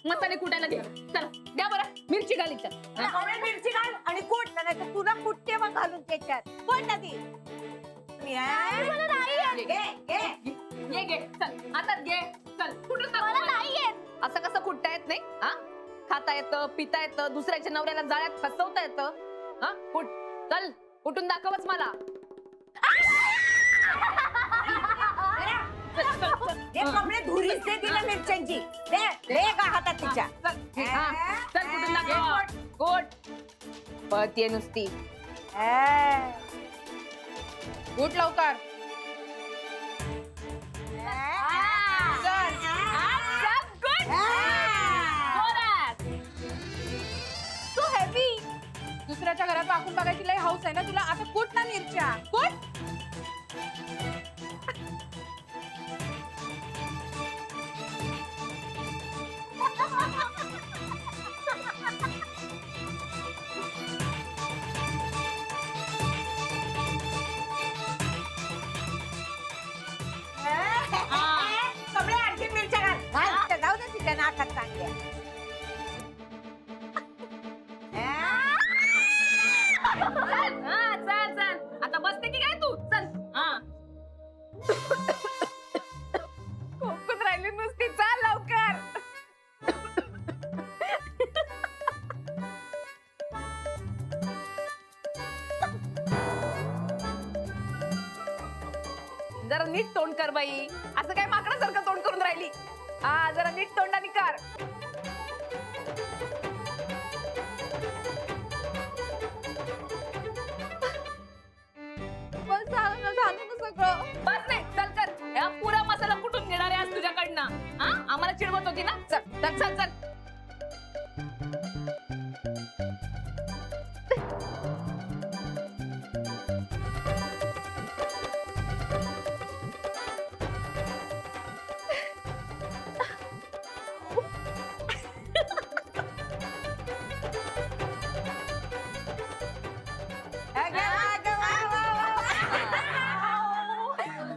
मसाले कुटायला दे. चला द्या बरं मिरची घाली. चल मिरची घाल आणि कोट नाही तर तुला कुठते मग घालून त्याच्यात कोण ना ती मला नाही येत. ये घे. चल आता घे. चल कुठून मला नाही येत. असं कसं कुठता येत नाही? हा खाता येतं, पिता येतं, दुसऱ्याच्या नवऱ्याला जाळ्यात फसवता येतं. हा कुठ. चल कुठून दाखवच मला. कपडे धुरीच दे तिला मिरच्यांची. दे का हातात तिच्या. चल कुठून दाखव. कोट पळतीये नुसती. उठ लवकर. दुसऱ्याच्या घरात वाकून बघायची लय हाऊस आहे ना तुला. आता कुठ ना मिरच्या कुठ. कपडे आणखी मिरच्या घाल. जाऊ दे तिच्या नाकात चांगल्या. चल चल आता बसते की काय तू. चल खोकून राहिली नुसती. चाल लवकर. जरा नीट तोंड कर बाई. असं काय माकडासारखं तोंड करून राहिली. हा जरा नीट तोंडाने कर. झालं ना सगळं. बस नाही. चल कर. हा पुरा मसाला कुठून घेणार आहे आज तुझ्याकडनं. हा आम्हाला चिडवत होती ना. चल चल चल चल.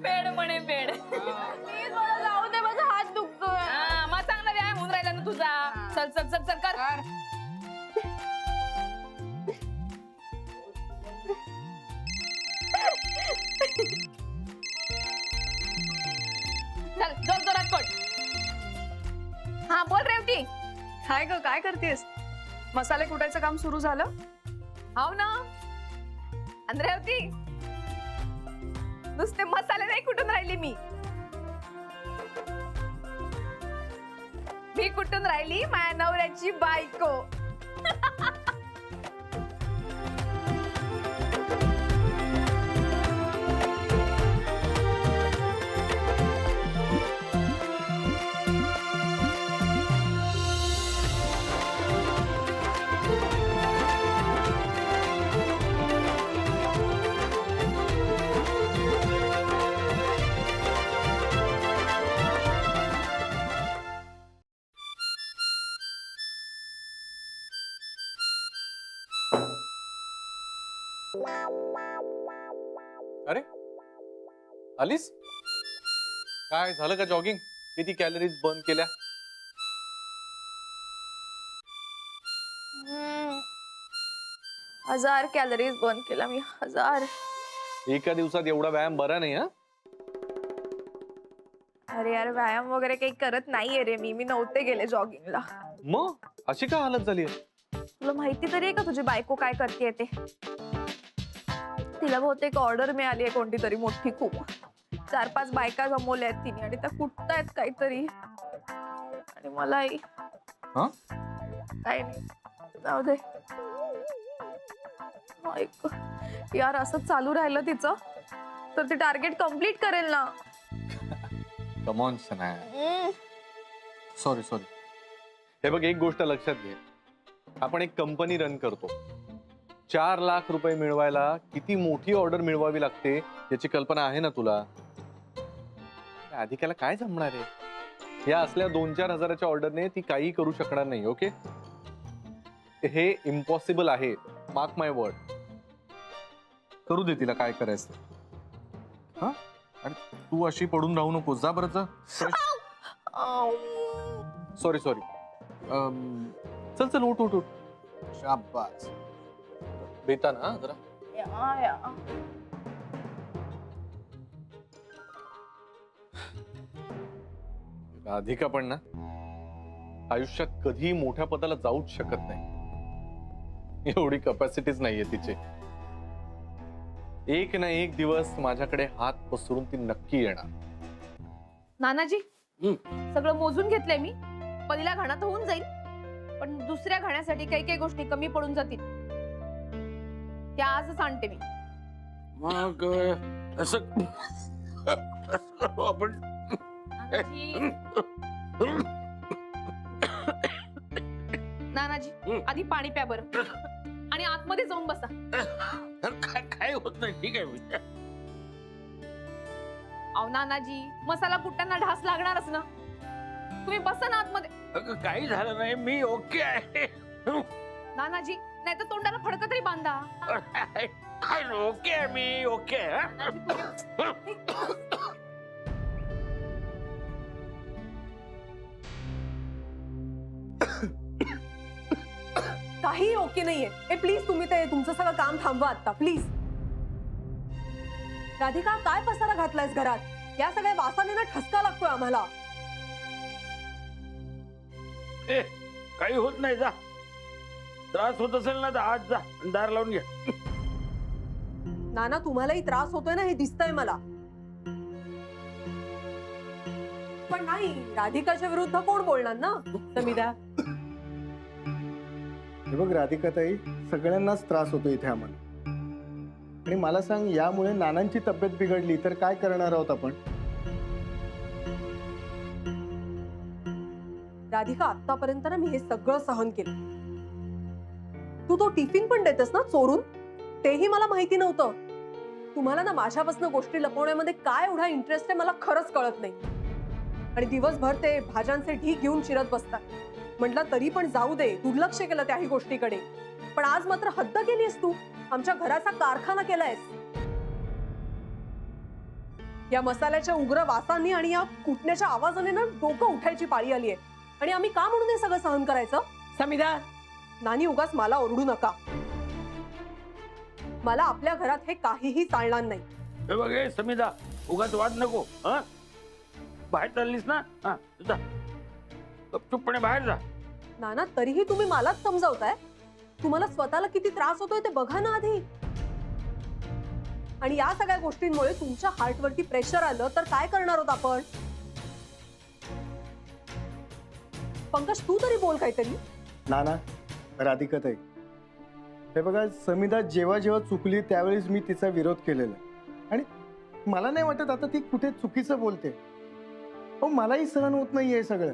पेड म्हणे पेड. जाऊ दे माझा हात दुखतोय. मग चांगला व्यायाम होऊन राहिला ना तुझा. चल चल चल चल कर. चल जोर जोरात कोट. हा बोल रेवती. काय ग काय करतेस. मसाले कुटायचं काम सुरू झालं. हाव ना. आणि रेवती नुसते मसाले नाही कुठून राहिली मी कुठून राहिली माझ्या नवऱ्याची बायको. अरे आलीस. काय झालं का जॉगिंग. किती कॅलरीज बर्न केल्या. 1000 कॅलरीज बर्न केला मी. 1000. एका दिवसात एवढा व्यायाम बरा नाही. हा अरे यार व्यायाम वगैरे काही करत नाहीये रे मी नव्हते गेले जॉगिंगला. मग अशी का हालत झाली. तुला माहिती तरी आहे का तुझी बायको काय करते ते. तिला बहुतेक ऑर्डर मिळाली आहे कोणती तरी मोठी खूप. 4-5 बायका जमवल्या आहेत तिने आणि त्या कुठतायत काहीतरी. आणि मलाही काही नाही. जाऊ दे. यार असं चालू राहिलं तिचं तर ती टार्गेट कम्प्लीट करेल ना. Come on Sanaya. Sorry sorry. हे बघ एक गोष्ट लक्षात घे. आपण एक कंपनी रन करतो. 4 लाख रुपये मिळवायला किती मोठी ऑर्डर मिळवावी लागते याची कल्पना आहे ना तुला. अधिकाला काय जमणार आहे. या असल्या 2-4 हजाराच्या ऑर्डरने ती काही करू शकणार नाही. ओके हे इम्पॉसिबल आहे. मार्क माय वर्ड. करू दे तिला काय करायचं. हा आणि तू अशी पडून राहू नको. जा बरं जा. Sorry sorry. चल चल उठ उठ उठ. शाबास. बेता ना जरा. राधिका पण ना आयुष्यात कधी मोठ्या पदाला जाऊच शकत नाही. एवढी कपॅसिटीच नाहीये तिची. एक ना एक दिवस माझ्याकडे हात पसरून ती नक्की येणार. नानाजी सगळं मोजून घेतलंय मी. पहिल्या घाणात होऊन जाईल, पण दुसऱ्या घाण्यासाठी काही काही गोष्टी कमी पडून जातील. त्या आजच आणते मी. मग असं आपण नानाजी. नानाजी आधी पाणी प्या बरं, आणि आतमध्ये जाऊन बसा. काय होत नाही, ठीक आहे मी. अहो नानाजी, मसाला कुट्टांना ढास लागणारच ना. तुम्ही बसा ना आतमध्ये. अगं काही झालं नाही, मी ओके आहे. नानाजी नाही तर तोंडाला फडकं तरी बांधा. ओके आहे मी, ओके आहे. नानाजी, तुम्ही- काही ओके नाहीये. ए प्लीज तुम्ही ते तुमचं सगळं काम थांबवा आता प्लीज. राधिका काय पसारा घातलायस घरात? या सगळ्या वासाने ना ठसका लागतोय आम्हाला. ए, काही होत नाही, जा. त्रास होत असेल ना तर आज जा, दार लावून घ्या. नाना तुम्हालाही त्रास होतोय ना, हे दिसतंय मला. पण नाही, राधिकाच्या विरुद्ध कोण बोलणार ना समिधा. हे बघ राधिकाताई, सगळ्यांनाच त्रास होतो इथे आम्हाला. आणि मला सांग, यामुळे नानांची तब्येत बिघडली तर काय करणार आहोत आपण? राधिका आतापर्यंत ना मी हे सगळं सहन केलं. तू तो टिफिन पण देतेस ना चोरून, तेही मला माहिती नव्हतं. तुम्हाला ना माझ्यापासून गोष्टी लपवण्यामध्ये काय एवढा इंटरेस्ट आहे मला खरंच कळत नाही. आणि दिवसभर ते भाज्यांचे ढीग घेऊन चिरत बसतात. म्हटलं तरी पण जाऊ दे, दुर्लक्ष केलं त्याही गोष्टीकडे. पण आज मात्र हद्द केलीस तू. आमच्या घराचा कारखाना केलायस. या मसाल्याच्या उग्र वासांनी आणि या कुटण्याच्या आवाजाने ना डोकं उठायची पाळी आली आहे. आणि आम्ही का म्हणून हे सगळं सहन करायचं? समिधा, नानी उगाच मला ओरडू नका. मला आपल्या घरात हे काहीही चालणार नाही. हे बघ हे समिधा, उगाच वाद नको. हा, बाहेर चाललीस ना, हा जा, गपचूपपणे बाहेर जा. नाना तरीही तुम्ही मलाच समजावताय. तुम्हाला स्वतःला किती त्रास होतोय ते बघा ना आधी. आणि या सगळ्या गोष्टींमुळे तुमच्या हार्टवरती प्रेशर आलं तर काय करणार आहोत आपण? पंकज तू तरी बोल काहीतरी. नाना, राधिकाताई, हे बघा, समिधा जेव्हा जेव्हा चुकली त्यावेळेस मी तिचा विरोध केलेला. आणि मला नाही वाटत आता ती कुठे चुकीचं बोलते. हो, मलाही सहन होत नाहीये हे सगळं.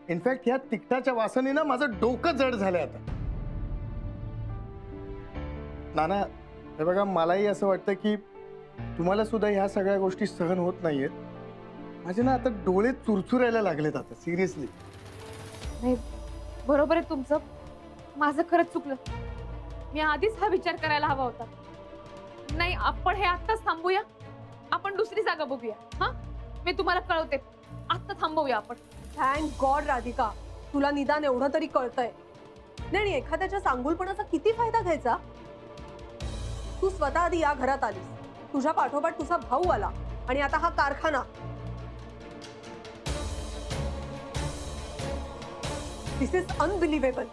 इनफॅक्ट ह्या तिखटाच्या वासाने ना माझं डोकं जड झालंय आता. नाना, हे बघा, मलाही असं वाटतं की तुम्हाला सुद्धा ह्या सगळ्या गोष्टी सहन होत नाहीयेत. माझे ना आता डोळे चुरचुरायला लागलेत आता, सिरियसली. नाही बरोबर आहे तुमचं. माझं खरंच चुकलं. मी आधीच हा विचार करायला हवा होता. नाही, आपण हे आत्ताच थांबूया. आपण दुसरी जागा बघूया. हा, मी तुम्हाला कळवते. आत्ता थांबवूया आपण. थँक गॉड राधिका, तुला निदान एवढं तरी कळतंय. नाही, एखाद्याच्या सांगुलपणाचा किती फायदा घ्यायचा? तू स्वतः आधी या घरात आलीस, तुझ्या पाठोपाठ तुझा भाऊ आला, आणि आता हा कारखाना. दिस इज अनबिलिव्हेबल.